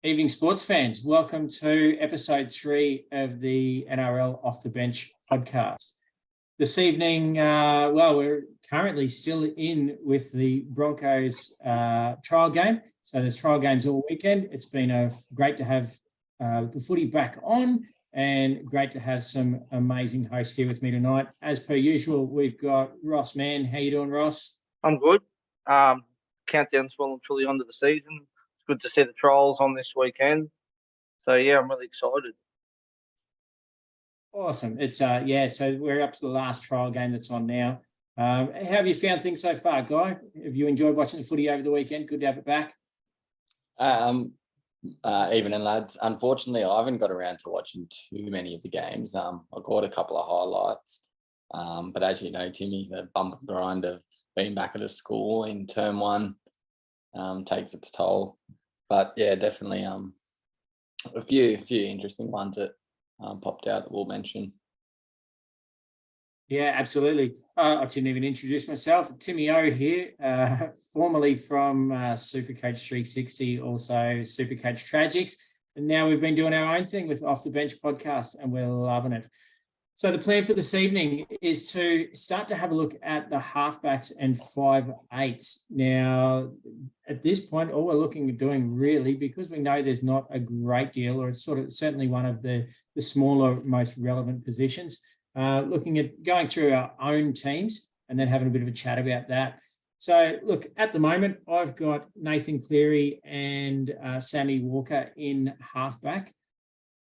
Evening sports fans, welcome to episode 3 of the NRL Off the Bench podcast. This evening, we're currently still in with the Broncos trial game. So there's trial games all weekend. It's been great to have the footy back on and great to have some amazing hosts here with me tonight. As per usual, we've got Ross Mann. How you doing, Ross? I'm good. Countdown's well and truly onto the season. Good to see the trials on this weekend. So, yeah, I'm really excited. Awesome. It's, so we're up to the last trial game that's on now. How have you found things so far, Guy? Have you enjoyed watching the footy over the weekend? Good to have it back. Evening, lads. Unfortunately, I haven't got around to watching too many of the games. I caught a couple of highlights. But as you know, Timmy, the bump and grind of being back at a school in term 1 takes its toll. But yeah, definitely a few interesting ones that popped out that we'll mention. Yeah, absolutely. I didn't even introduce myself. Timmy O here, formerly from Supercoach 360, also Supercoach Tragics. And now we've been doing our own thing with Off the Bench podcast and we're loving it. So the plan for this evening is to start to have a look at the halfbacks and 5/8s. Now, at this point, all we're looking at doing really, because we know there's not a great deal, or it's certainly one of the smaller, most relevant positions, looking at going through our own teams and then having a bit of a chat about that. So, look, at the moment, I've got Nathan Cleary and Sammy Walker in halfback.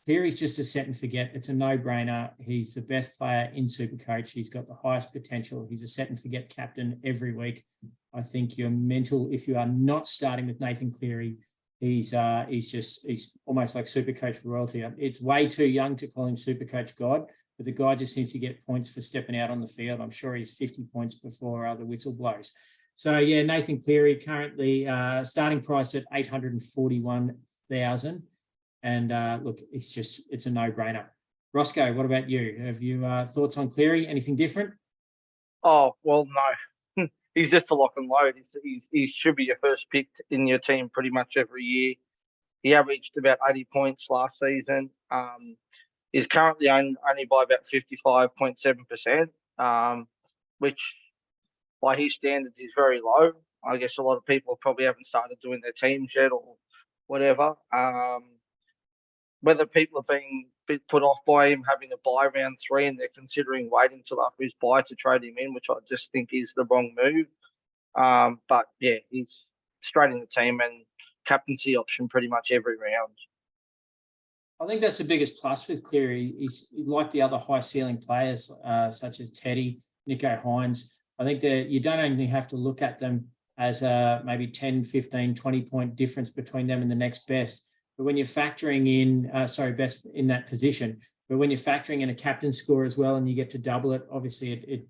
Cleary's just a set and forget. It's a no-brainer. He's the best player in Supercoach. He's got the highest potential. He's a set and forget captain every week. I think you're mental if you are not starting with Nathan Cleary. He's almost like Supercoach royalty. It's way too young to call him Supercoach God, but the guy just seems to get points for stepping out on the field. I'm sure he's 50 points before the whistle blows. So yeah, Nathan Cleary currently starting price at $841,000. And look, it's a no-brainer. Roscoe, what about you? Have you thoughts on Cleary? Anything different? Oh, well, no. He's just a lock and load. He should be your first pick in your team pretty much every year. He averaged about 80 points last season. He's currently owned only by about 55.7%, which by his standards is very low. I guess a lot of people probably haven't started doing their teams yet or whatever. Whether people are being put off by him having a bye round 3 and they're considering waiting till after his bye to trade him in, which I just think is the wrong move. But yeah, he's straight in the team and captaincy option pretty much every round. I think that's the biggest plus with Cleary. He's like the other high ceiling players, such as Teddy, Nico Hines. I think that you don't only have to look at them as maybe 10, 15, 20 point difference between them and the next best. But when you're factoring in, best in that position, but when you're factoring in a captain score as well and you get to double it, obviously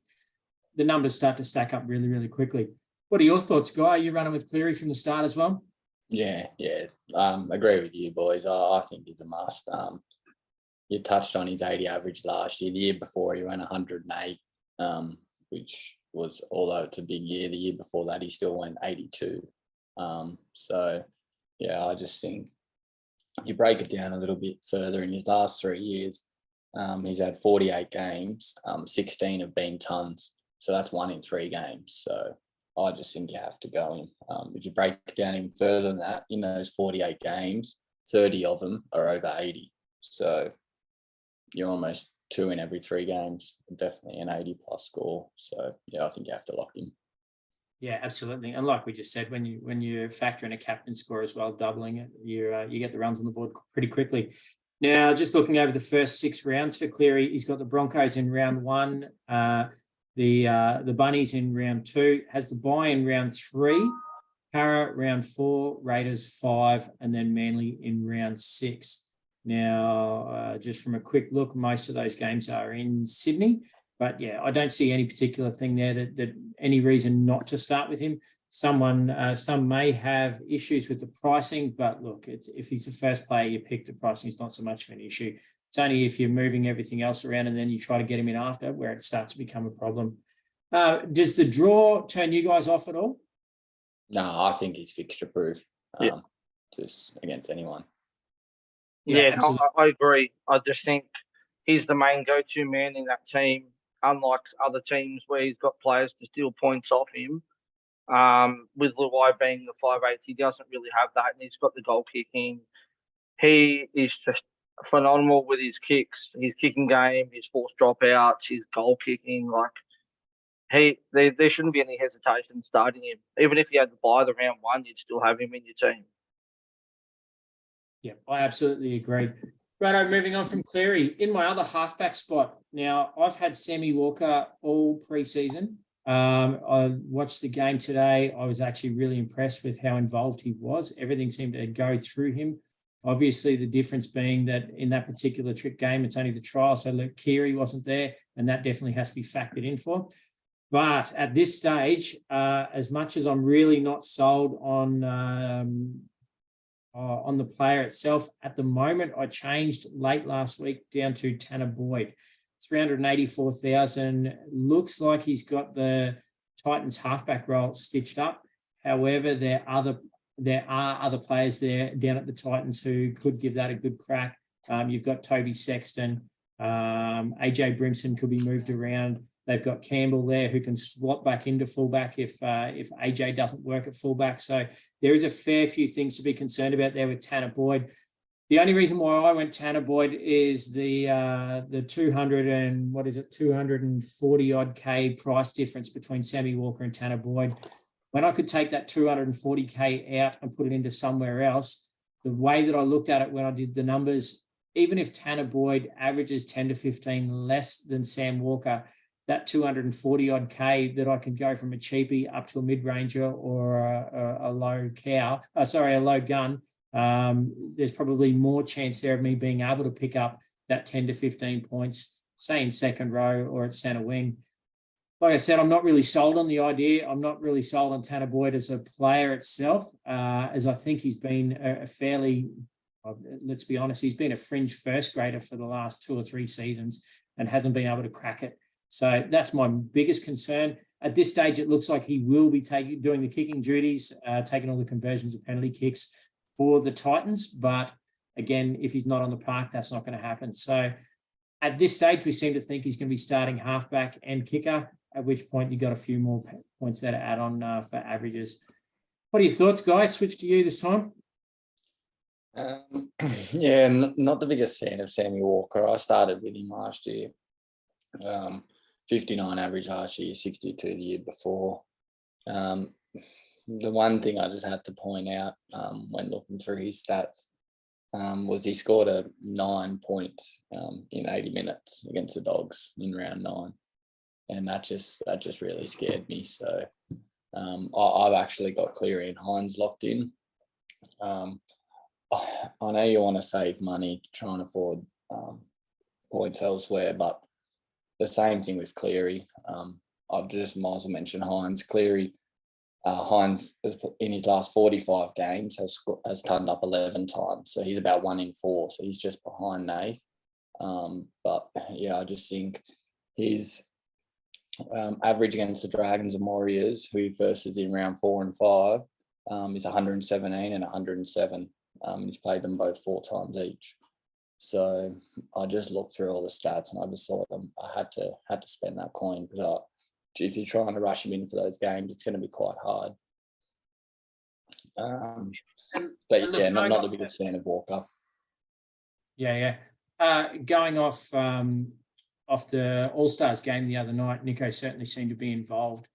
the numbers start to stack up really, really quickly. What are your thoughts, Guy? Are you running with Cleary from the start as well? Yeah. Agree with you, boys. I think he's a must. You touched on his 80 average last year. The year before, he ran 108, which was, although it's a big year, the year before that, he still went 82. So, yeah, I just think, you break it down a little bit further, in his last 3 years, he's had 48 games, 16 have been tons. So that's 1 in 3 games. So I just think you have to go him. If you break it down even further than that, in those 48 games, 30 of them are over 80. So you're almost 2 in every 3 games, definitely an 80 plus score. So yeah, I think you have to lock him. Yeah, absolutely. And like we just said, when you factor in a captain score as well, doubling it, you get the runs on the board pretty quickly. Now, just looking over the first 6 rounds for Cleary, he's got the Broncos in round 1, the Bunnies in round 2, has the bye in round 3, Para round 4, Raiders 5, and then Manly in round 6. Now, just from a quick look, most of those games are in Sydney. But yeah, I don't see any particular thing there that any reason not to start with him. Some may have issues with the pricing, but look, if he's the first player you pick, the pricing is not so much of an issue. It's only if you're moving everything else around and then you try to get him in after where it starts to become a problem. Does the draw turn you guys off at all? No, I think he's fixture proof. Just against anyone. Yeah, no, absolutely. I agree. I just think he's the main go-to man in that team, unlike other teams where he's got players to steal points off him. With Luai being the 5'8", he doesn't really have that, and he's got the goal kicking. He is just phenomenal with his kicks, his kicking game, his forced dropouts, his goal kicking. Like there shouldn't be any hesitation starting him. Even if you had to buy the round one, you'd still have him in your team. Yeah, I absolutely agree. Righto, moving on from Cleary. In my other halfback spot, now I've had Sammy Walker all preseason. I watched the game today. I was actually really impressed with how involved he was. Everything seemed to go through him. Obviously, the difference being that in that particular trick game, it's only the trial, so Luke Keary wasn't there, and that definitely has to be factored in for. But at this stage, as much as I'm really not sold on the player itself, at the moment, I changed late last week down to Tanner Boyd. 384,000. Looks like he's got the Titans halfback role stitched up. However, there are other players there down at the Titans who could give that a good crack. You've got Toby Sexton. AJ Brimson could be moved around. They've got Campbell there who can swap back into fullback if AJ doesn't work at fullback. So there is a fair few things to be concerned about there with Tanner Boyd. The only reason why I went Tanner Boyd is the 240 odd K price difference between Sammy Walker and Tanner Boyd. When I could take that 240K out and put it into somewhere else, the way that I looked at it when I did the numbers, even if Tanner Boyd averages 10 to 15 less than Sam Walker, that 240 odd K that I can go from a cheapie up to a mid-ranger or a low gun, there's probably more chance there of me being able to pick up that 10 to 15 points, say in second row or at centre wing. Like I said, I'm not really sold on the idea. I'm not really sold on Tanner Boyd as a player itself, as I think he's been a fairly, let's be honest, he's been a fringe first grader for the last 2 or 3 seasons and hasn't been able to crack it. So that's my biggest concern. At this stage, it looks like he will be doing the kicking duties, taking all the conversions of penalty kicks for the Titans. But again, if he's not on the park, that's not going to happen. So at this stage, we seem to think he's going to be starting halfback and kicker, at which point you've got a few more points there to add on for averages. What are your thoughts, guys? Switch to you this time. Yeah, not the biggest fan of Sammy Walker. I started with him last year. 59 average last year, 62 the year before. The one thing I just had to point out when looking through his stats was he scored 9 points in 80 minutes against the Dogs in round 9. And that just really scared me. So I've actually got Cleary and Hines locked in. I know you want to save money to try and afford points elsewhere, but the same thing with Cleary. I've just might as well mention Hines. Hines in his last 45 games has turned up 11 times, so he's about 1 in 4. So he's just behind Nath. But yeah, I just think his average against the Dragons and Warriors, who versus in round 4 and 5, is 117 and 107. He's played them both 4 times each. So I just looked through all the stats and I just thought I had to spend that coin because if you're trying to rush him in for those games, it's going to be quite hard. But yeah, not the biggest fan of Walker. Yeah. Going off the All-Stars game the other night, Nico certainly seemed to be involved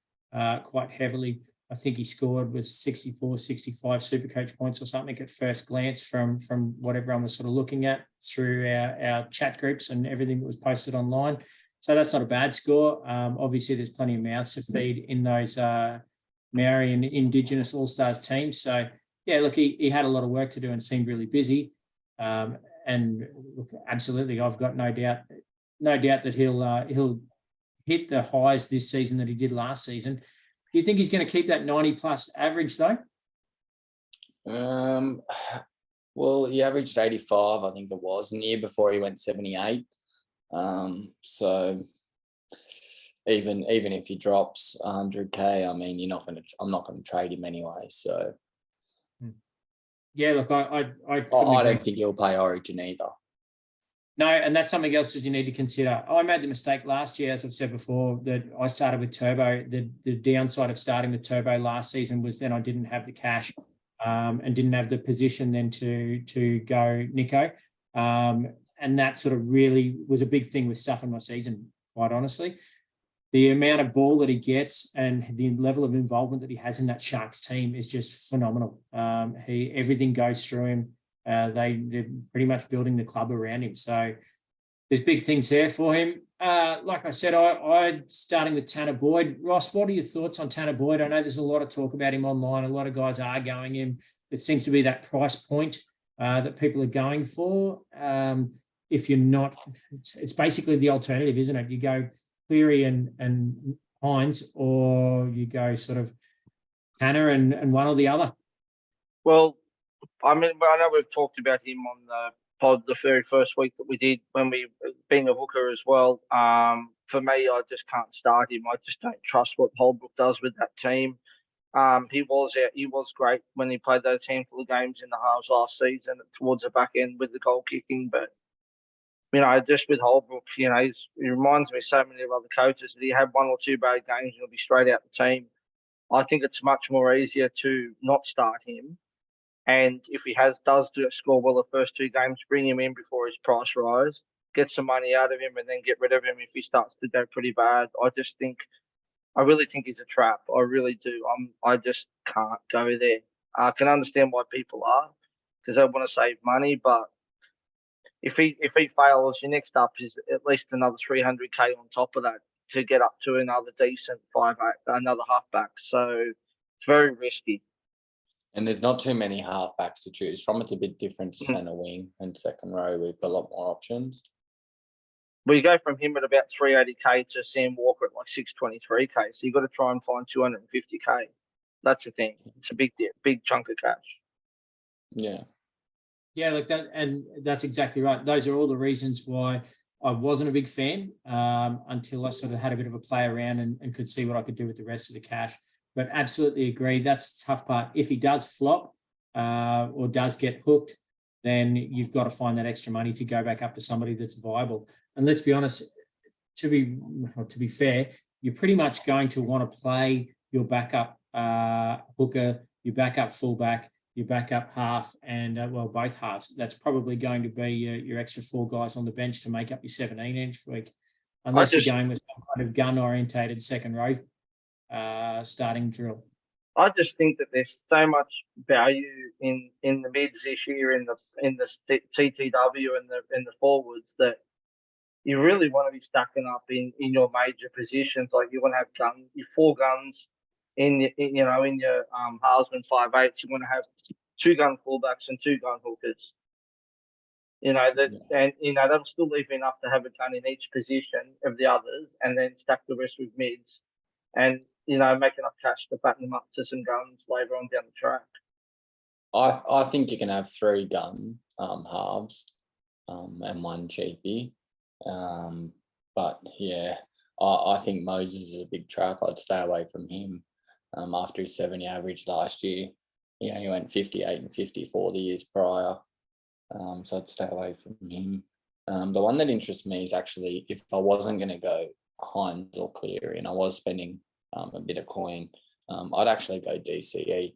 quite heavily. I think he scored was 64, 65 Supercoach points or something at first glance from what everyone was sort of looking at through our chat groups and everything that was posted online. So that's not a bad score. Obviously, there's plenty of mouths to feed in those Maori and Indigenous All-Stars teams. So, yeah, look, he had a lot of work to do and seemed really busy. And look, absolutely, I've got no doubt that he'll hit the highs this season that he did last season. Do you think he's going to keep that 90-plus average, though? Well, he averaged 85, I think it was, and the year before he went 78. So even if he drops 100K, I mean, I'm not going to trade him anyway. So Yeah, look, I couldn't I agree. don't think he'll play Origin either. No, and that's something else that you need to consider. I made the mistake last year, as I've said before, that I started with Turbo. The downside of starting with Turbo last season was then I didn't have the cash and didn't have the position then to go Nico. And that sort of really was a big thing with stuffing my season, quite honestly. The amount of ball that he gets and the level of involvement that he has in that Sharks team is just phenomenal. Everything goes through him. They're pretty much building the club around him. So there's big things there for him. Like I said, I starting with Tanner Boyd. Ross, what are your thoughts on Tanner Boyd? I know there's a lot of talk about him online. A lot of guys are going him. It seems to be that price point that people are going for. If you're not, it's basically the alternative, isn't it? You go Cleary and Hines, or you go sort of Tanner and one or the other. Well, I mean, I know we've talked about him on the pod the very first week that we did when we being a hooker as well. For me, I just can't start him. I just don't trust what Holbrook does with that team. He was great when he played those handful of games in the halves last season towards the back end with the goal kicking, but just with Holbrook, he reminds me of so many of other coaches that he had one or two bad games and he'll be straight out the team. I think it's much more easier to not start him. And if he does score well the first two games, bring him in before his price rise, get some money out of him, and then get rid of him if he starts to go pretty bad. I really think he's a trap. I really do. I just can't go there. I can understand why people are, because they want to save money, but if he fails, your next up is at least another 300K on top of that to get up to another decent 5'8", another halfback. So it's very risky. And there's not too many halfbacks to choose from. It's a bit different to Mhm. centre wing and second row with a lot more options. We go from him at about 380K to Sam Walker at like 623K. So you've got to try and find 250K. That's the thing. It's a big chunk of cash. Yeah. Yeah, look, and that's exactly right. Those are all the reasons why I wasn't a big fan until I sort of had a bit of a play around and could see what I could do with the rest of the cash. But absolutely agree. That's the tough part. If he does flop or does get hooked, then you've got to find that extra money to go back up to somebody that's viable. And let's be honest, to be fair, you're pretty much going to want to play your backup hooker, your backup fullback, your backup half, and both halves. That's probably going to be your extra four guys on the bench to make up your 17 each week, unless you're going with some kind of gun-orientated second row starting drill. I just think that there's so much value in the mids this year in the TTW and the forwards that you really want to be stacking up in your major positions. Like you want to have your four guns in your halfsman 5'8". You want to have two gun fullbacks and two gun hookers. And that'll still leave enough to have a gun in each position of the others, and then stack the rest with mids, and make enough cash to batten them up to some guns later on down the track. I think you can have three gun halves and one cheapie. But yeah, I think Moses is a big trap. I'd stay away from him. After his 70 average last year, he only went 58 and 54 the years prior. So I'd stay away from him. The one that interests me is actually if I wasn't going to go Hines or Cleary and I was spending a bit of coin, I'd actually go DCE.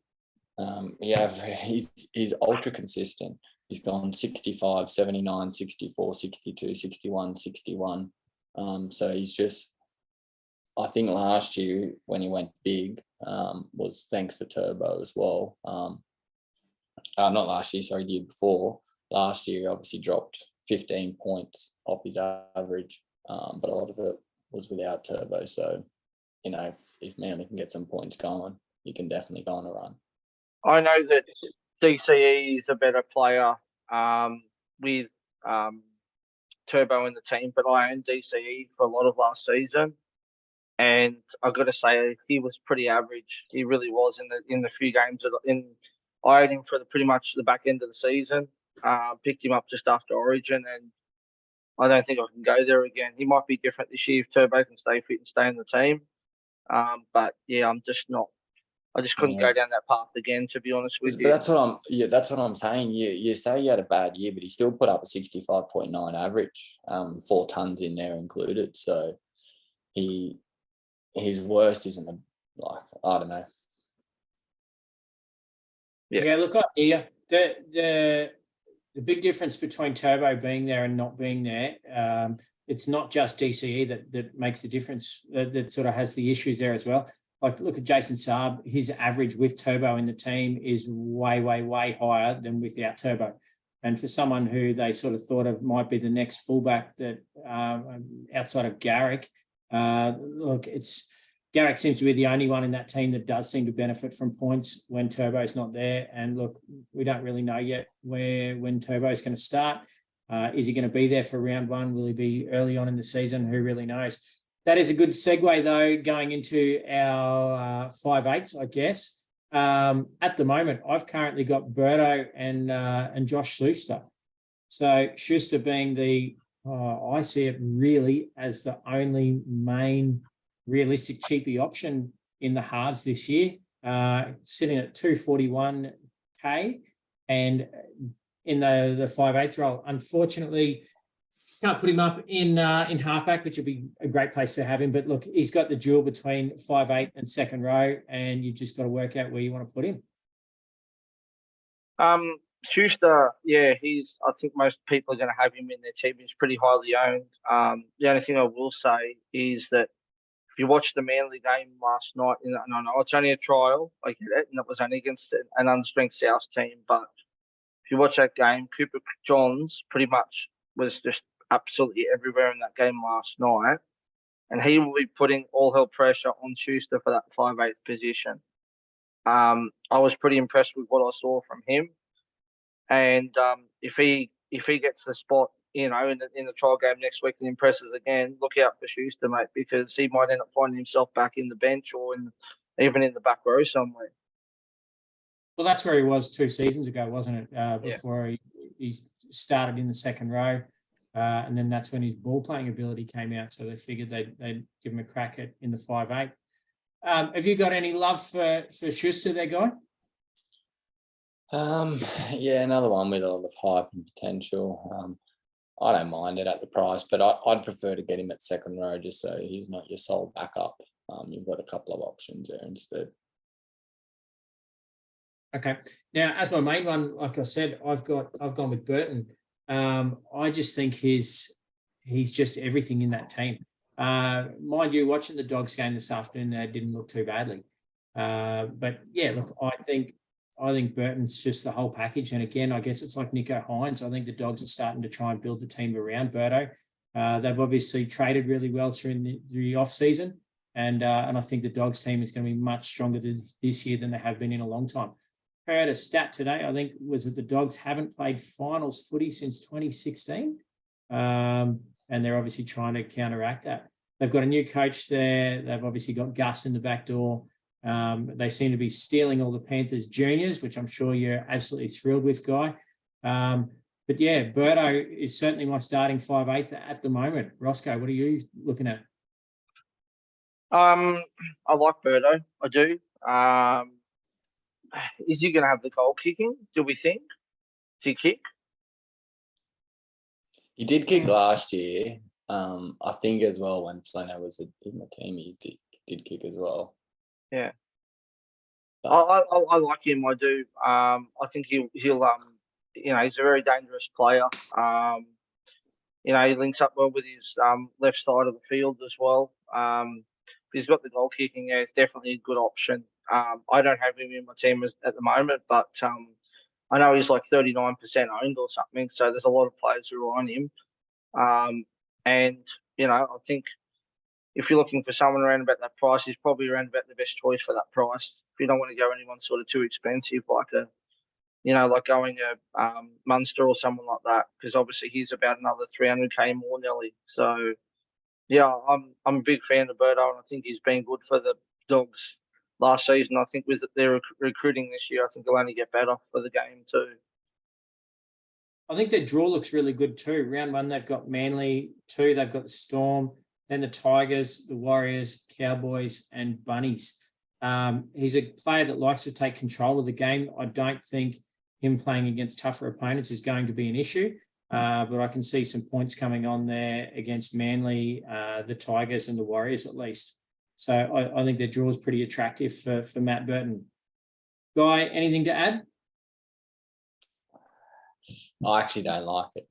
He's ultra consistent. He's gone 65, 79, 64, 62, 61, 61. So he's just, I think last year when he went big was thanks to Turbo as well. Not last year, sorry, the year before. Last year obviously dropped 15 points off his average, but a lot of it was without Turbo. So, if Manly can get some points going, you can definitely go on a run. I know that DCE is a better player with Turbo in the team, but I owned DCE for a lot of last season, and I've got to say he was pretty average. He really was in the few games I had him for pretty much the back end of the season. Picked him up just after Origin, and I don't think I can go there again. He might be different this year if Turbo can stay fit and stay in the team. But yeah, I'm just not I just couldn't Yeah. go down that path again, to be honest with But you. that's what I'm saying. You say he had a bad year, but he still put up a 65.9 average, 4 tons in there included. So his worst isn't I don't know. Yeah, look, I hear the big difference between Turbo being there and not being there. It's not just DCE that makes the difference. That sort of has the issues there as well. Like, look at Jason Saab. His average with Turbo in the team is way, way, way higher than without Turbo. And for someone who they sort of thought of might be the next fullback that outside of Garrick, look, Garrick seems to be the only one in that team that does seem to benefit from points when Turbo's not there. And look, we don't really know yet when Turbo's going to start. Is he going to be there for round one? Will he be early on in the season? Who really knows? That is a good segue, though, going into our 5/8s, I guess. At the moment, I've currently got Berto and Josh Schuster. So Schuster being I see it really as the only main realistic cheapie option in the halves this year, sitting at 241k and in the 5/8 role. Unfortunately, can't put him up in halfback, which would be a great place to have him. But look, he's got the duel between 5/8 and second row, and you've just got to work out where you want to put him. Schuster, yeah, I think most people are going to have him in their team. He's pretty highly owned. The only thing I will say is that if you watched the Manly game last night, and I know it's only a trial, I get it, and it was only against an understrength South team, but if you watch that game, Cooper Johns pretty much was just absolutely everywhere in that game last night, and he will be putting all hell pressure on Schuster for that 5/8 position. I was pretty impressed with what I saw from him, and if he gets the spot, in the trial game next week and impresses again, look out for Schuster, mate, because he might end up finding himself back in the bench or even in the back row somewhere. Well, that's where he was 2 seasons ago, wasn't it? Before he started in the second row. And then that's when his ball playing ability came out. So they figured they'd give him a crack in the 5/8. Have you got any love for Schuster there, Guy? Yeah, another one with a lot of hype and potential. I don't mind it at the price, but I'd prefer to get him at second row just so he's not your sole backup. You've got a couple of options there instead. Okay. Now, as my main one, like I said, I've gone with Burton. I just think he's just everything in that team. Mind you, watching the Dogs game this afternoon, they didn't look too badly. But yeah, look, I think Burton's just the whole package. And again, I guess it's like Nico Hines. I think the Dogs are starting to try and build the team around Burto. They've obviously traded really well through the off season, and I think the Dogs team is going to be much stronger this year than they have been in a long time. I heard a stat today, I think, was that the Dogs haven't played finals footy since 2016. And they're obviously trying to counteract that. They've got a new coach there. They've obviously got Gus in the back door. They seem to be stealing all the Panthers juniors, which I'm sure you're absolutely thrilled with, Guy. But yeah, Berto is certainly my starting 5/8 at the moment. Roscoe, what are you looking at? I like Berto. I do. Is he going to have the goal kicking, do we think? Does he kick? He did kick last year. I think as well when Flanner was in the team, he did kick as well. Yeah. I like him. I do. I think he'll he's a very dangerous player. He links up well with his left side of the field as well. He's got the goal kicking. Yeah, it's definitely a good option. I don't have him in my team at the moment, but I know he's like 39% owned or something. So there's a lot of players who are on him. And I think if you're looking for someone around about that price, he's probably around about the best choice for that price. If you don't want to go anyone sort of too expensive, like going a Munster or someone like that, because obviously he's about another 300k more, Nelly. So yeah, I'm a big fan of Birdo, and I think he's been good for the Dogs last season. I think with their recruiting this year, I think they'll only get better for the game too. I think their draw looks really good too. Round one, they've got Manly. 2, they've got the Storm. Then the Tigers, the Warriors, Cowboys, and Bunnies. He's a player that likes to take control of the game. I don't think him playing against tougher opponents is going to be an issue, but I can see some points coming on there against Manly, the Tigers and the Warriors at least. So I think their draw is pretty attractive for Matt Burton. Guy, anything to add? I actually don't like it.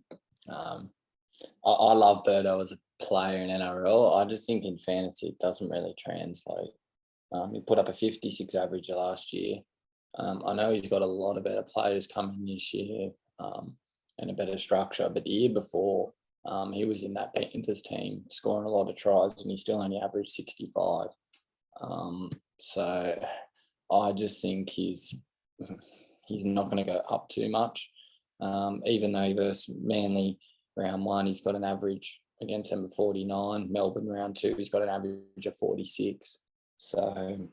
I love Birdo as a player in NRL. I just think in fantasy it doesn't really translate. He put up a 56 average last year. I know he's got a lot of better players coming this year and a better structure, but the year before he was in that Panthers team scoring a lot of tries and he still only averaged 65. So I just think he's not going to go up too much. Even though versus Manly round 1, he's got an average against them of 49. Melbourne round 2, he's got an average of 46. So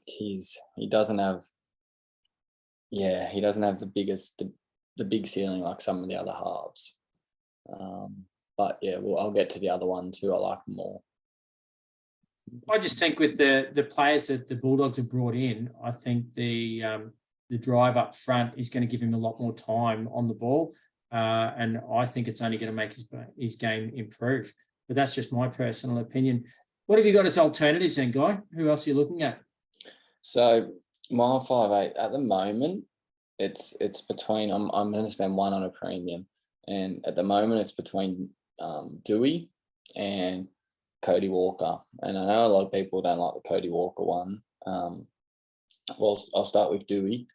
he doesn't have the biggest, the big ceiling like some of the other halves. But yeah, well, I'll get to the other ones who I like more. I just think with the players that the Bulldogs have brought in, I think the drive up front is going to give him a lot more time on the ball. And I think it's only going to make his game improve. But that's just my personal opinion. What have you got as alternatives then, Guy? Who else are you looking at? So my 5'8" at the moment, it's between, I'm going to spend one on a premium. And at the moment, it's between Dewey and Cody Walker. And I know a lot of people don't like the Cody Walker one. Well, I'll start with Dewey.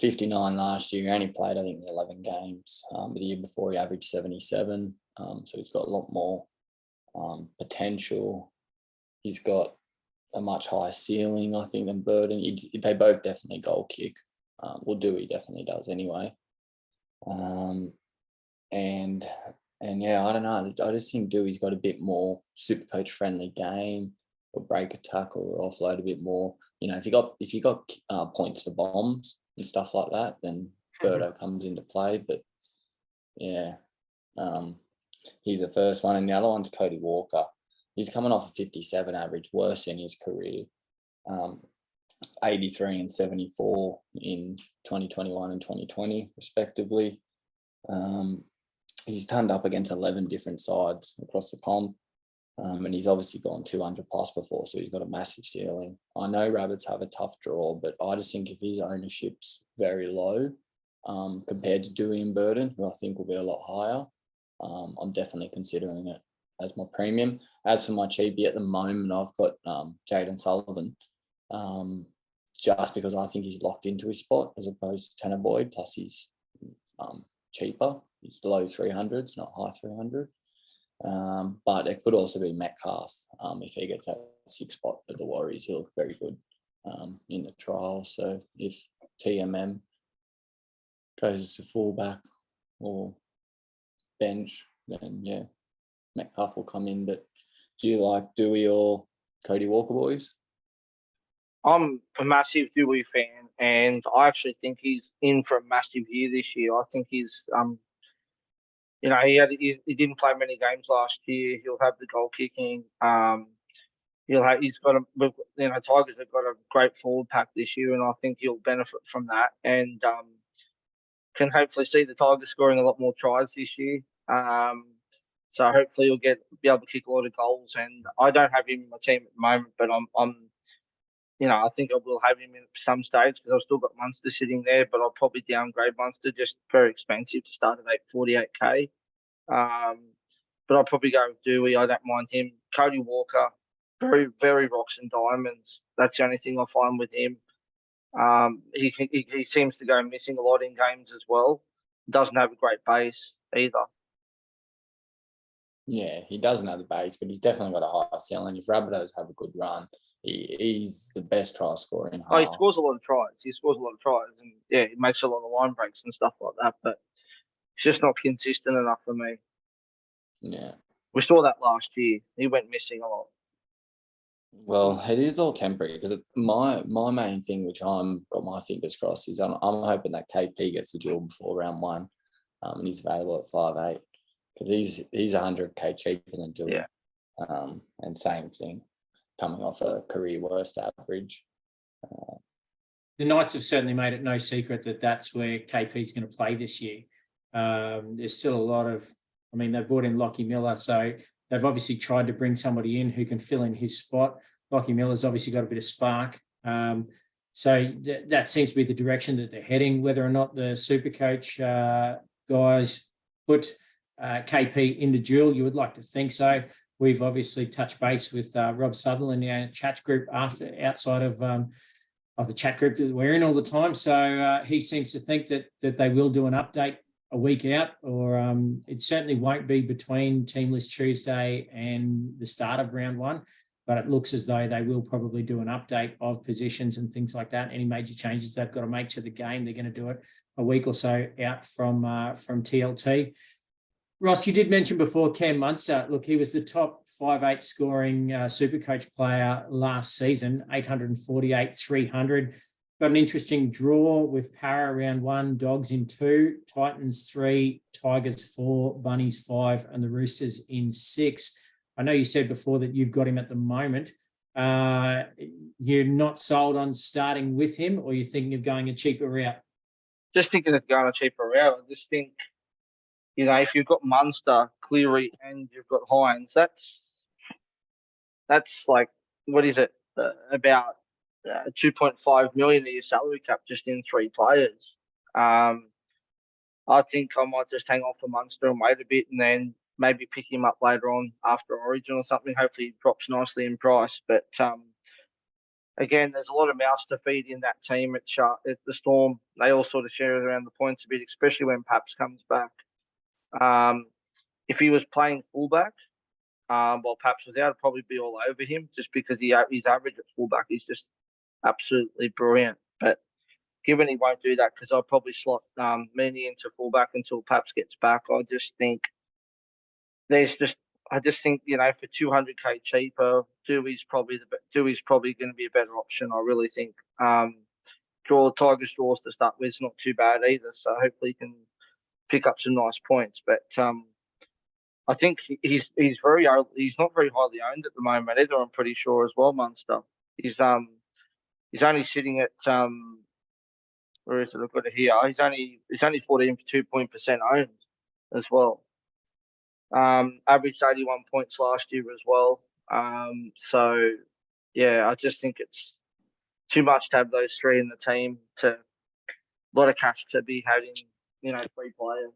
59 last year, he only played, I think, 11 games. But the year before, he averaged 77. So he's got a lot more potential. He's got a much higher ceiling, I think, than Burton. They both definitely goal kick. Well, Dewey definitely does anyway. And yeah, I don't know. I just think Dewey's got a bit more Supercoach friendly game, or break a tackle, or offload a bit more. You know, if you got points for bombs and stuff like that, then Birdo comes into play. But yeah, he's the first one, and the other one's Cody Walker. He's coming off a 57 average, worse in his career. 83 and 74 in 2021 and 2020, respectively. He's turned up against 11 different sides across the comp. And he's obviously gone 200 plus before, so he's got a massive ceiling. I know Rabbits have a tough draw, but I just think if his ownership's very low compared to Dewey and Burton, who I think will be a lot higher, I'm definitely considering it as my premium. As for my cheapie at the moment, I've got Jaden Sullivan, just because I think he's locked into his spot as opposed to Tanner Boyd, plus he's cheaper. He's low 300s, not high 300. But it could also be Metcalf. If he gets that 6th spot at the Warriors, he'll look very good in the trial. So if TMM goes to fullback or bench, then yeah, Metcalf will come in. But do you like Dewey or Cody Walker, boys? I'm a massive Dewey fan, and I actually think he's in for a massive year this year. I think he's you know, he didn't play many games last year. He'll have the goal kicking. He's got Tigers have got a great forward pack this year, and I think he'll benefit from that. And can hopefully see the Tigers scoring a lot more tries this year. So hopefully he'll be able to kick a lot of goals. And I don't have him in my team at the moment, but I think I will have him in some stage because I've still got Munster sitting there, but I'll probably downgrade Munster, just very expensive to start at 48k. But I'll probably go with Dewey. I don't mind him. Cody Walker, very, very rocks and diamonds. That's the only thing I find with him. He seems to go missing a lot in games as well. Doesn't have a great base either. Yeah, he doesn't have the base, but he's definitely got a high ceiling. If Rabbitohs have a good run, he's the best try scorer in half. Oh, he scores a lot of tries. And yeah, he makes a lot of line breaks and stuff like that. But it's just not consistent enough for me. Yeah. We saw that last year. He went missing a lot. Well, it is all temporary because my main thing, which I'm got my fingers crossed, is I'm hoping that KP gets the duel before round 1, and he's available at 5'8", because he's 100k cheaper than Dewey. Yeah. And same thing. coming off a career worst average. The Knights have certainly made it no secret that that's where KP is going to play this year. There's still a lot of, I mean, they've brought in Lockie Miller, so they've obviously tried to bring somebody in who can fill in his spot. Lockie Miller's obviously got a bit of spark. So that seems to be the direction that they're heading. Whether or not the Supercoach guys put KP in the duel, you would like to think so. We've obviously touched base with Rob Sutherland in our chat group outside of the chat group that we're in all the time. So he seems to think that they will do an update a week out, or it certainly won't be between Team List Tuesday and the start of round one. But it looks as though they will probably do an update of positions and things like that. Any major changes they've got to make to the game, they're going to do it a week or so out from TLT. Ross, you did mention before Cam Munster. Look, he was the top 5'8" scoring Supercoach player last season, 848, 300. Got an interesting draw with Para round 1, Dogs in 2, Titans 3, Tigers 4, Bunnies 5, and the Roosters in 6. I know you said before that you've got him at the moment. You're not sold on starting with him, or you're thinking of going a cheaper route? Just thinking of going a cheaper route. I just think, if you've got Munster, Cleary, and you've got Hines, that's like, what is it? About 2.5 million of your salary cap just in 3 players. I think I might just hang off for Munster and wait a bit, and then maybe pick him up later on after Origin or something. Hopefully he drops nicely in price. But again, there's a lot of mouths to feed in that team at the Storm. They all sort of share around the points a bit, especially when Paps comes back. If he was playing fullback while Paps was out, I'd probably be all over him, just because his average at fullback is just absolutely brilliant. But given he won't do that, because I'll probably slot Meaney into fullback until Paps gets back, I just think for 200k cheaper, Dewey's probably going to be a better option. I really think. Tigers draws to start with is not too bad either, so hopefully he can pick up some nice points. But I think he's not very highly owned at the moment either. I'm pretty sure as well, Munster. He's only sitting at where is it? I've got it here. He's only 14.2% owned as well. Averaged 81 points last year as well. So yeah, I just think it's too much to have those 3 in the team. A lot of cash to be having, 3 players.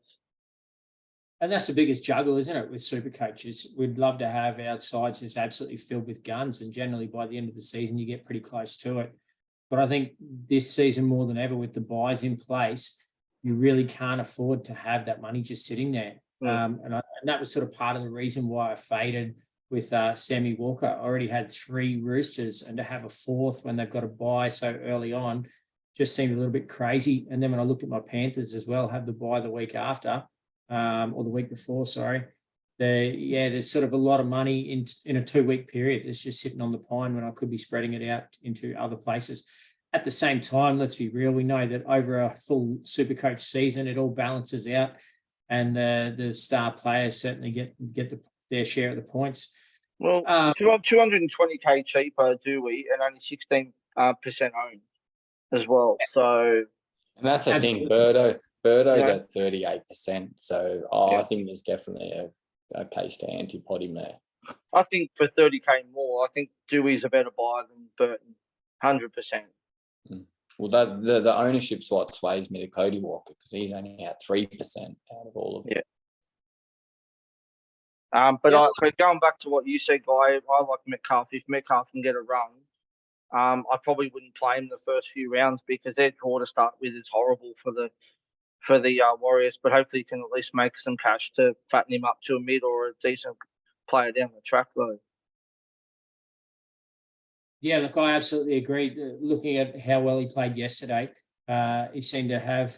And that's the biggest juggle, isn't it, with super coaches? We'd love to have our sides just absolutely filled with guns, and generally by the end of the season you get pretty close to it. But I think this season more than ever, with the buys in place, you really can't afford to have that money just sitting there. And that was sort of part of the reason why I faded with Sammy Walker. I already had 3 Roosters, and to have a 4th when they've got a buy so early on just seemed a little bit crazy. And then when I looked at my Panthers as well, have the buy the week after, or the week before, sorry. There's sort of a lot of money in a 2-week period. It's just sitting on the pine when I could be spreading it out into other places. At the same time, let's be real, we know that over a full Supercoach season, it all balances out, and the star players certainly get their share of the points. Well, 220k cheaper, do we? And only 16% owned as well. So, and that's the Absolutely. thing. Birdo's at 38%. So I think there's definitely a case to anti-pot him there. I think for 30k more, I think Dewey's a better buy than Burton, 100%. Well, the ownership's what sways me to Cody Walker, because he's only at 3% out of all of them. Yeah. But going back to what you said, Guy, I like Metcalf. If Metcalf can get a run, I probably wouldn't play him the first few rounds, because their draw to start with is horrible for the Warriors. But hopefully, you can at least make some cash to fatten him up to a mid or a decent player down the track, though. Yeah, look, I absolutely agree. Looking at how well he played yesterday, he seemed to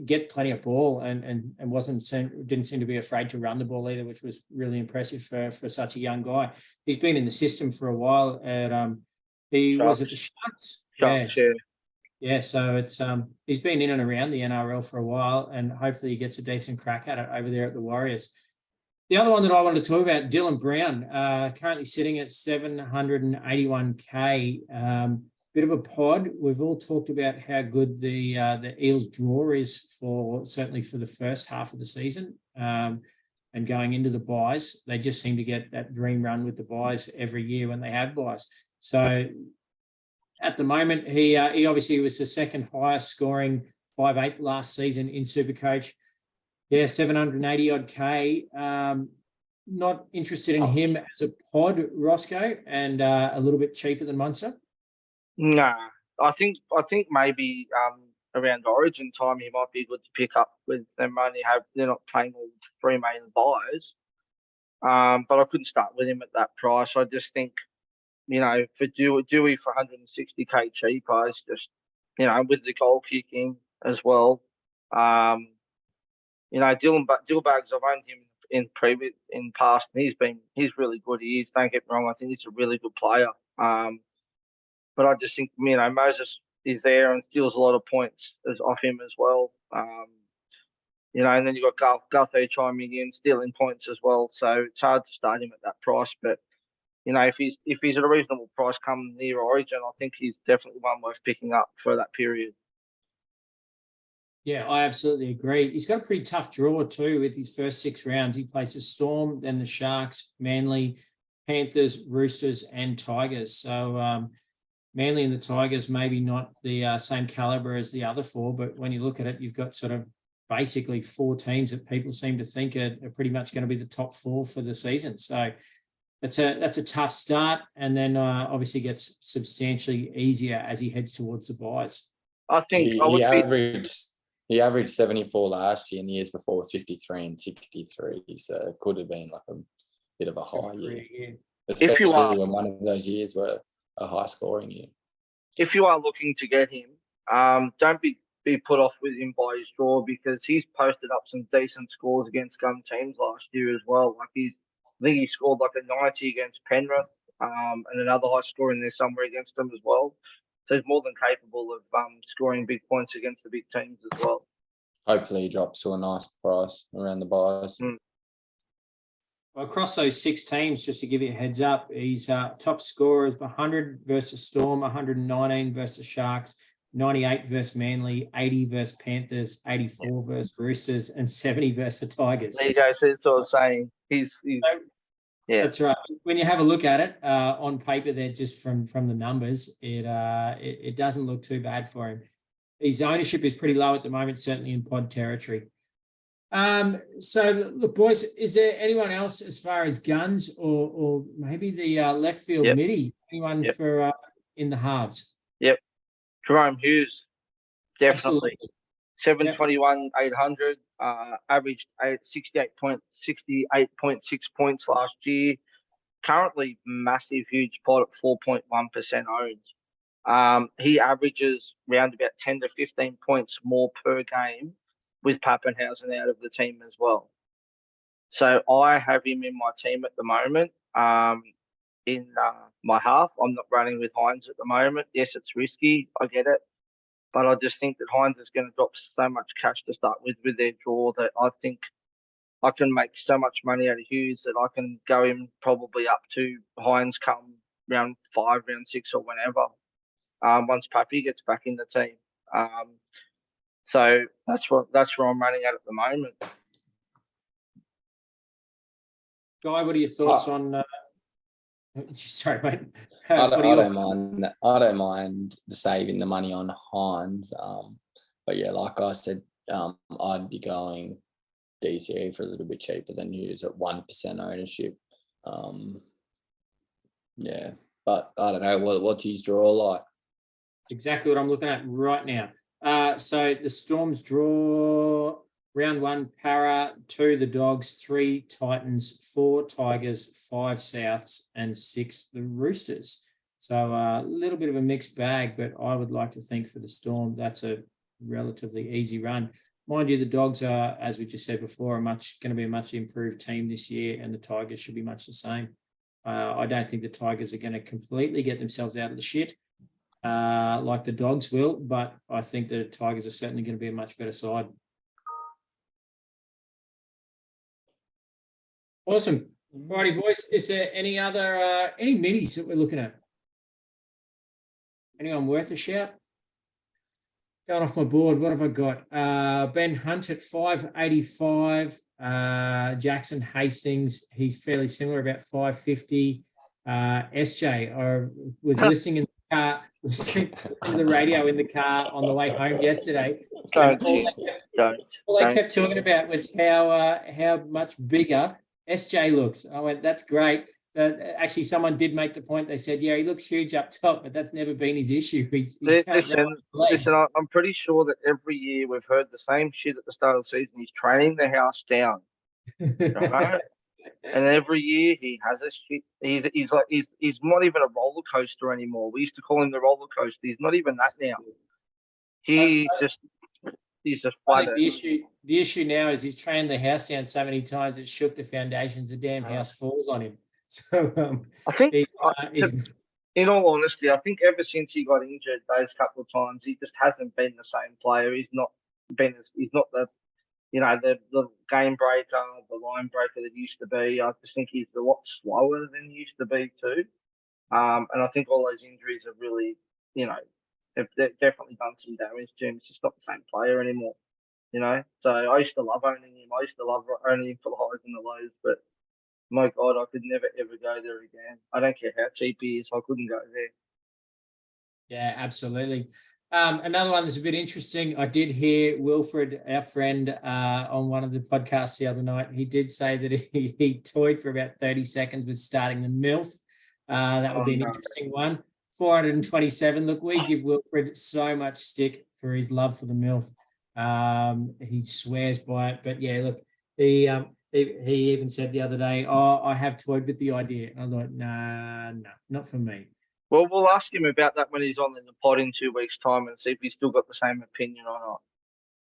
get plenty of ball and didn't seem to be afraid to run the ball either, which was really impressive for such a young guy. He's been in the system for a while. Was at the Sharks. Yeah. So it's he's been in and around the NRL for a while, and hopefully he gets a decent crack at it over there at the Warriors. The other one that I wanted to talk about, Dylan Brown, currently sitting at 781K. Bit of a pod. We've all talked about how good the Eels draw is certainly for the first half of the season. And going into the buys, they just seem to get that dream run with the buys every year when they have buys. So at the moment, he obviously was the second highest scoring 5'8" last season in Supercoach. Yeah, 780 odd K. Not interested in him as a pod, Roscoe, and a little bit cheaper than Munster. Nah, I think maybe around Origin time he might be good to pick up with them only they're not playing all three main buys. But I couldn't start with him at that price. I just think, for Dewey for 160K cheaper is just, with the goal kicking as well. Dillbags, I've owned him in past, and he's really good. He is. Don't get me wrong. I think he's a really good player. But I just think, Moses is there and steals a lot of points off him as well. And then you've got Guthrie chiming in, stealing points as well. So it's hard to start him at that price. But, if he's at a reasonable price come near Origin, I think he's definitely one worth picking up for that period. Yeah, I absolutely agree. He's got a pretty tough draw too with his first 6 rounds. He plays the Storm, then the Sharks, Manly, Panthers, Roosters, and Tigers. So Manly and the Tigers maybe not the same caliber as the other 4, but when you look at it, you've got sort of basically 4 teams that people seem to think are pretty much going to be the top 4 for the season. So that's a tough start, and then obviously gets substantially easier as he heads towards the buys. I think he averaged 74 last year, and the years before were 53 and 63. So it could have been like a bit of a high year. Especially when one of those years were a high scoring year. If you are looking to get him, don't be put off with him by his draw, because he's posted up some decent scores against gun teams last year as well. Like I think he scored like a 90 against Penrith, and another high score in there somewhere against them as well. So he's more than capable of scoring big points against the big teams as well. Hopefully he drops to a nice price around the buys. Well, across those 6 teams, just to give you a heads up, he's top scorers 100 versus Storm, 119 versus Sharks, 98 versus Manly, 80 versus Panthers, 84 versus Roosters, and 70 versus the Tigers. There you go. So that's what I was saying. Yeah, that's right. When you have a look at it on paper, there just from the numbers, it doesn't look too bad for him. His ownership is pretty low at the moment, certainly in pod territory. So look, boys, is there anyone else as far as guns or maybe the left field midi? Anyone for in the halves? Yep. Jerome Hughes, definitely. Absolutely. 721, 800, averaged 68.6 points last year. Currently, massive, huge pot at 4.1% owned. He averages around about 10 to 15 points more per game with Pappenhausen out of the team as well. So I have him in my team at the moment. In my half, I'm not running with Hines at the moment. Yes, it's risky. I get it. But I just think that Hines is going to drop so much cash to start with their draw that I think I can make so much money out of Hughes that I can go in probably up to Hines come round 5, round 6 or whenever, once Pappy gets back in the team. So that's where I'm running at the moment. Guy, what are your thoughts on sorry, mate. I don't mind saving the money on Hines. But yeah, like I said, I'd be going DCE for a little bit cheaper than Hughes at 1% ownership. Yeah, but I don't know what's his draw like. It's exactly what I'm looking at right now. So the Storms draw round 1 Para, 2 the Dogs, 3 Titans, 4 Tigers, 5 Souths, and 6 the Roosters. So a little bit of a mixed bag, but I would like to think for the Storm that's a relatively easy run. Mind you, the Dogs are, as we just said before, going to be a much improved team this year, and the Tigers should be much the same. I don't think the Tigers are going to completely get themselves out of the shit like the Dogs will, but I think the Tigers are certainly going to be a much better side. Awesome. Righty, boys. Is there any other any minis that we're looking at? Anyone worth a shout? Going off my board, what have I got? Ben Hunt at 585. Jackson Hastings, he's fairly similar, about 550. SJ, I was listening in the car, listening to the radio in the car on the way home yesterday. Don't, All they kept talking about was how much bigger SJ looks. I went, that's great. But actually, someone did make the point. They said, yeah, he looks huge up top, but that's never been his issue. Listen, I'm pretty sure that every year we've heard the same shit at the start of the season. He's training the house down, right? And every year he has a shit. He's not even a roller coaster anymore. We used to call him the roller coaster. He's not even that now. He's just flat. The issue now is he's trained the house down so many times it shook the foundations. The damn house falls on him. So I think, in all honesty, I think ever since he got injured those couple of times, he just hasn't been the same player. He's not the the game breaker, the line breaker that he used to be. I just think he's a lot slower than he used to be too. And I think all those injuries have really, they've definitely done some damage to him. He's just not the same player anymore. So I used to love owning him. I used to love owning him for the highs and the lows, but my God, I could never ever go there again. I don't care how cheap he is, I couldn't go there. Yeah, absolutely. Another one that's a bit interesting. I did hear Wilfred, our friend, on one of the podcasts the other night. He did say that he toyed for about 30 seconds with starting the MILF. That would be an interesting one. 427. Look, we give Wilfred so much stick for his love for the MILF. He swears by it, but yeah, look, he even said the other day, "Oh, I have toyed with the idea." And I thought, nah, not for me. Well, we'll ask him about that when he's on in the pod in 2 weeks' time and see if he's still got the same opinion or not.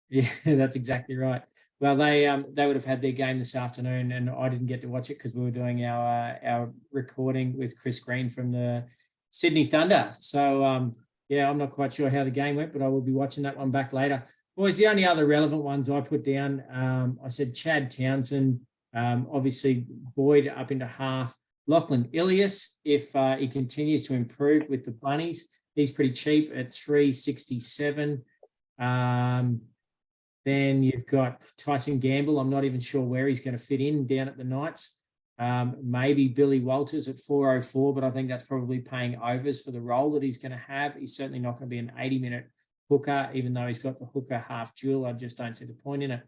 Yeah, that's exactly right. Well, they would have had their game this afternoon, and I didn't get to watch it because we were doing our recording with Chris Green from the Sydney Thunder. So yeah, I'm not quite sure how the game went, but I will be watching that one back later. Boys, the only other relevant ones I put down, I said Chad Townsend, obviously Boyd up into half. Lachlan Ilias, if he continues to improve with the Bunnies, he's pretty cheap at 367. Then you've got Tyson Gamble. I'm not even sure where he's going to fit in down at the Knights. Maybe Billy Walters at 404, but I think that's probably paying overs for the role that he's going to have. He's certainly not going to be an 80-minute hooker, even though he's got the hooker half dual. I just don't see the point in it.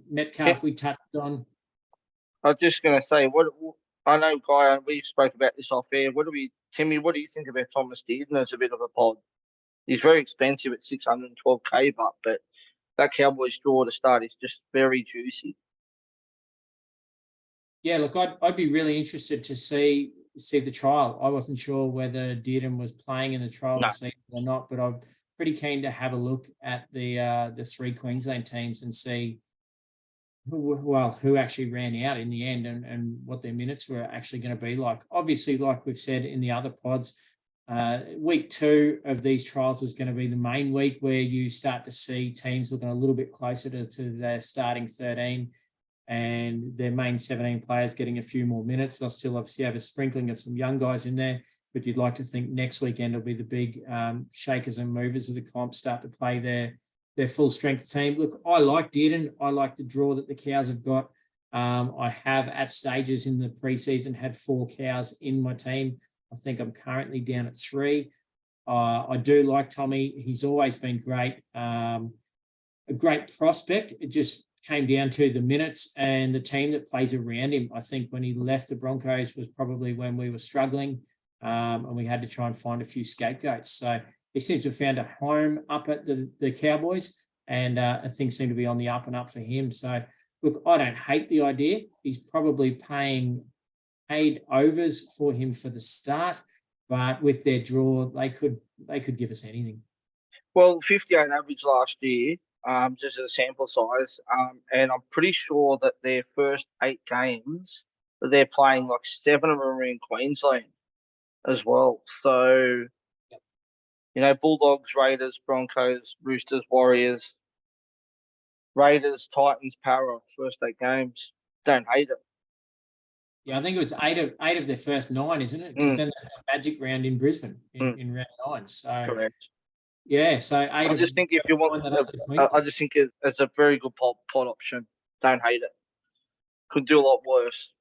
Metcalf, we touched on. I was just going to say, I know, Guy, we spoke about this off air. Timmy, what do you think about Thomas Dearden as a bit of a pod? He's very expensive at 612K, but that Cowboys draw to start is just very juicy. Yeah, look, I'd be really interested to see the trial. I wasn't sure whether Dearden was playing in the trial this season or not, but I'm pretty keen to have a look at the three Queensland teams and see who actually ran out in the end and what their minutes were actually going to be like. Obviously, like we've said in the other pods, week 2 of these trials is going to be the main week where you start to see teams looking a little bit closer to their starting 13 and their main 17 players getting a few more minutes. They'll still obviously have a sprinkling of some young guys in there, but you'd like to think next weekend will be the big shakers and movers of the comp start to play their full strength team. Look, I like Dearden. I like the draw that the Cows have got. I have at stages in the preseason had 4 Cows in my team. I think I'm currently down at 3. I do like Tommy. He's always been great. A great prospect. It just came down to the minutes and the team that plays around him. I think when he left the Broncos was probably when we were struggling and we had to try and find a few scapegoats. So he seems to have found a home up at the Cowboys and things seem to be on the up and up for him. So, look, I don't hate the idea. He's probably paid overs for him for the start, but with their draw, they could give us anything. Well, 58 average last year, just as a sample size, and I'm pretty sure that their first 8 games that they're playing, like 7 of them are in Queensland as well. So, Bulldogs, Raiders, Broncos, Roosters, Warriors, Raiders, Titans, Para, first 8 games. Don't hate it. Yeah, I think it was eight of their first 9, isn't it? Because then they got Magic round in Brisbane in round 9. So Correct. yeah, so eight I of just think if you want, that up with I Queensland. just think it's a very good pot option. Don't hate it. Could do a lot worse.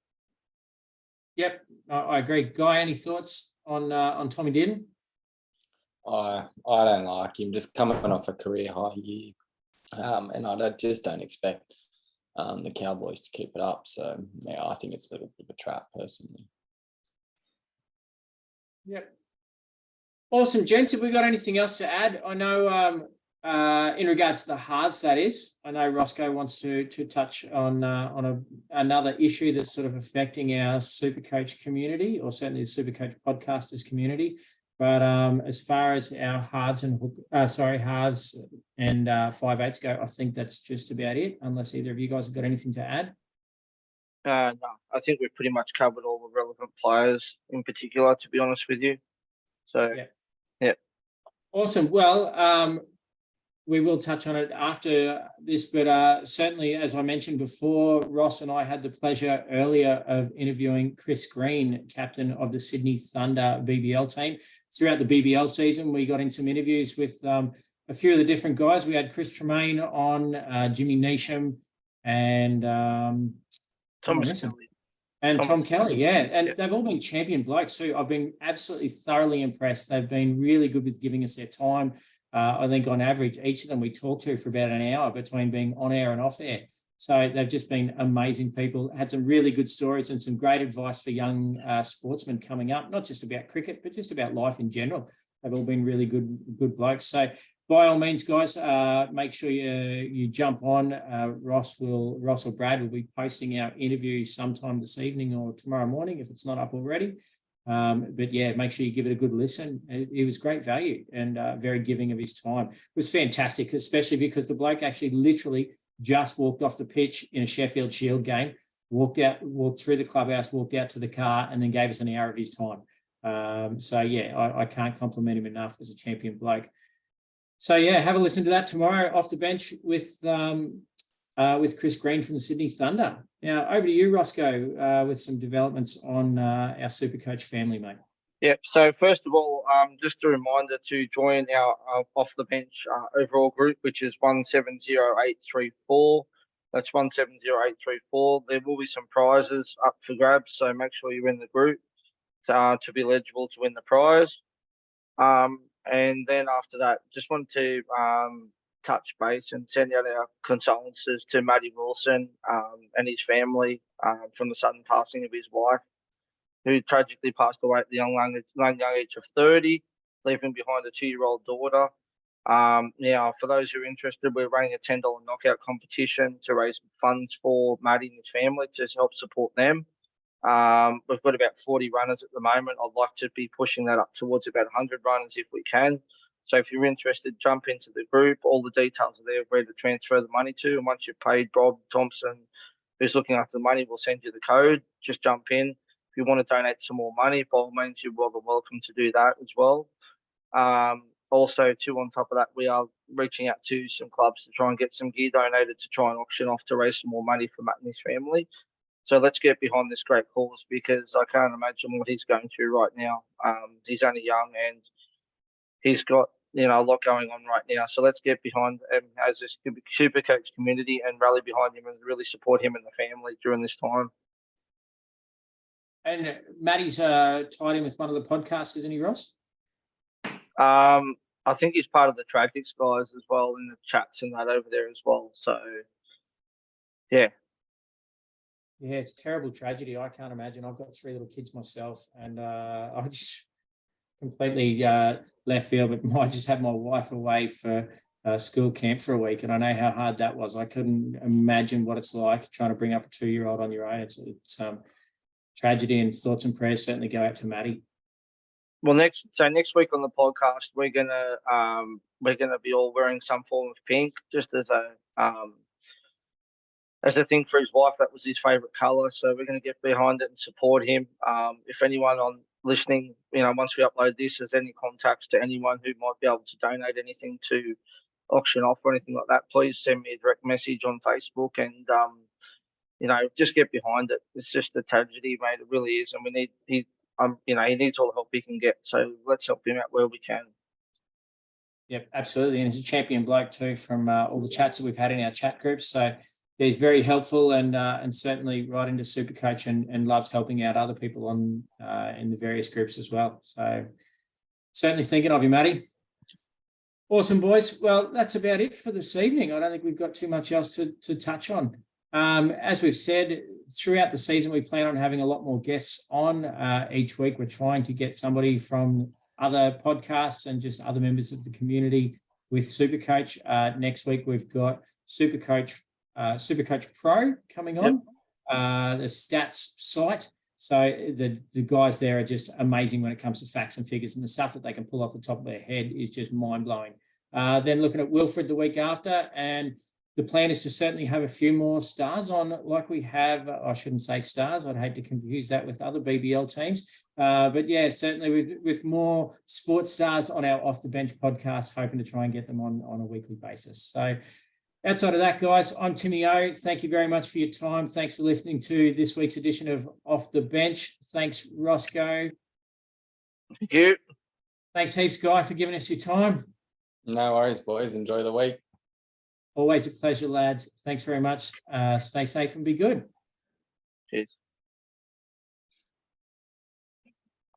Yep, I agree. Guy, any thoughts on Tommy Dearden? I don't like him, just coming off a career high year, and just don't expect the Cowboys to keep it up. So yeah, I think it's a little bit of a trap personally. Yep. Awesome, gents. Have we got anything else to add? I know in regards to the halves, that is. I know Roscoe wants to touch on another issue that's sort of affecting our Supercoach community, or certainly the Supercoach podcasters community. But as far as our halves and 5/8s go, I think that's just about it. Unless either of you guys have got anything to add. No, I think we've pretty much covered all the relevant players in particular, to be honest with you. So, yeah. Awesome. Well, we will touch on it after this, but certainly, as I mentioned before, Ross and I had the pleasure earlier of interviewing Chris Green, captain of the Sydney Thunder BBL team. Throughout the BBL season, we got in some interviews with a few of the different guys. We had Chris Tremaine on, Jimmy Neesham, and Tom Kelly. Tom Kelly, yeah. And they've all been champion blokes too. I've been absolutely thoroughly impressed. They've been really good with giving us their time. I think on average, each of them we talked to for about an hour between being on air and off air. So they've just been amazing people, had some really good stories and some great advice for young sportsmen coming up, not just about cricket, but just about life in general. They've all been really good blokes. So by all means, guys, make sure you jump on. Ross or Brad will be posting our interview sometime this evening or tomorrow morning if it's not up already. But yeah, make sure you give it a good listen. It was great value and very giving of his time. It was fantastic, especially because the bloke actually literally just walked off the pitch in a Sheffield Shield game, walked through the clubhouse, walked out to the car, and then gave us an hour of his time. So yeah, I can't compliment him enough as a champion bloke. So yeah, have a listen to that tomorrow off the bench with Chris Green from the Sydney Thunder. Now, over to you, Roscoe, with some developments on our Supercoach family, mate. Yeah, so first of all, just a reminder to join our off the bench overall group, which is 170834. That's 170834. There will be some prizes up for grabs, so make sure you're in the group to be eligible to win the prize. And then after that, just want to touch base and send out our condolences to Matty Wilson and his family from the sudden passing of his wife, who tragically passed away at the young age of 30, leaving behind a 2-year-old daughter. Now, for those who are interested, we're running a $10 knockout competition to raise funds for Matty and his family to help support them. We've got about 40 runners at the moment. I'd like to be pushing that up towards about 100 runners if we can. So if you're interested, jump into the group. All the details are there where to transfer the money to. And once you've paid Bob Thompson, who's looking after the money, we'll send you the code. Just jump in. If you want to donate some more money, by all means, you're welcome to do that as well. Also, too, on top of that, we are reaching out to some clubs to try and get some gear donated to try and auction off to raise some more money for Matt and his family. So let's get behind this great cause, because I can't imagine what he's going through right now. He's only young and he's got a lot going on right now. So let's get behind him as a Supercoach community and rally behind him and really support him and the family during this time. And Matty's tied in with one of the podcasts, isn't he, Ross? I think he's part of the Tragics guys as well, in the chats and that over there as well. So, yeah. Yeah, it's a terrible tragedy. I can't imagine. I've got 3 little kids myself, and I just completely left field, but I just had my wife away for school camp for a week, and I know how hard that was. I couldn't imagine what it's like trying to bring up a 2-year-old on your own. It's tragedy, and thoughts and prayers certainly go out to Matty. Well, next week on the podcast, we're gonna be all wearing some form of pink, just as a thing for his wife. That was his favourite colour, so we're going to get behind it and support him. If anyone listening, once we upload this, has any contacts to anyone who might be able to donate anything to auction off or anything like that, please send me a direct message on Facebook, and just get behind it. It's just a tragedy, mate. It really is, and he needs all the help he can get. So let's help him out where we can. Yep, absolutely. And he's a champion bloke too from all the chats that we've had in our chat groups. So he's very helpful and certainly right into Supercoach and loves helping out other people on in the various groups as well. So certainly thinking of you, Matty. Awesome, boys. Well, that's about it for this evening. I don't think we've got too much else to touch on. As we've said, throughout the season, we plan on having a lot more guests on each week. We're trying to get somebody from other podcasts and just other members of the community with Supercoach. Next week, we've got Supercoach Pro coming on, the stats site. So the guys there are just amazing when it comes to facts and figures, and the stuff that they can pull off the top of their head is just mind-blowing. Then looking at Wilfred the week after, and the plan is to certainly have a few more stars on like we have. I shouldn't say stars. I'd hate to confuse that with other BBL teams. But yeah, certainly with more sports stars on our Off the Bench podcast, hoping to try and get them on a weekly basis. So outside of that, guys, I'm Timmy O. Thank you very much for your time. Thanks for listening to this week's edition of Off the Bench. Thanks, Roscoe. Thank you. Thanks heaps, Guy, for giving us your time. No worries, boys. Enjoy the week. Always a pleasure, lads. Thanks very much. Stay safe and be good. Cheers.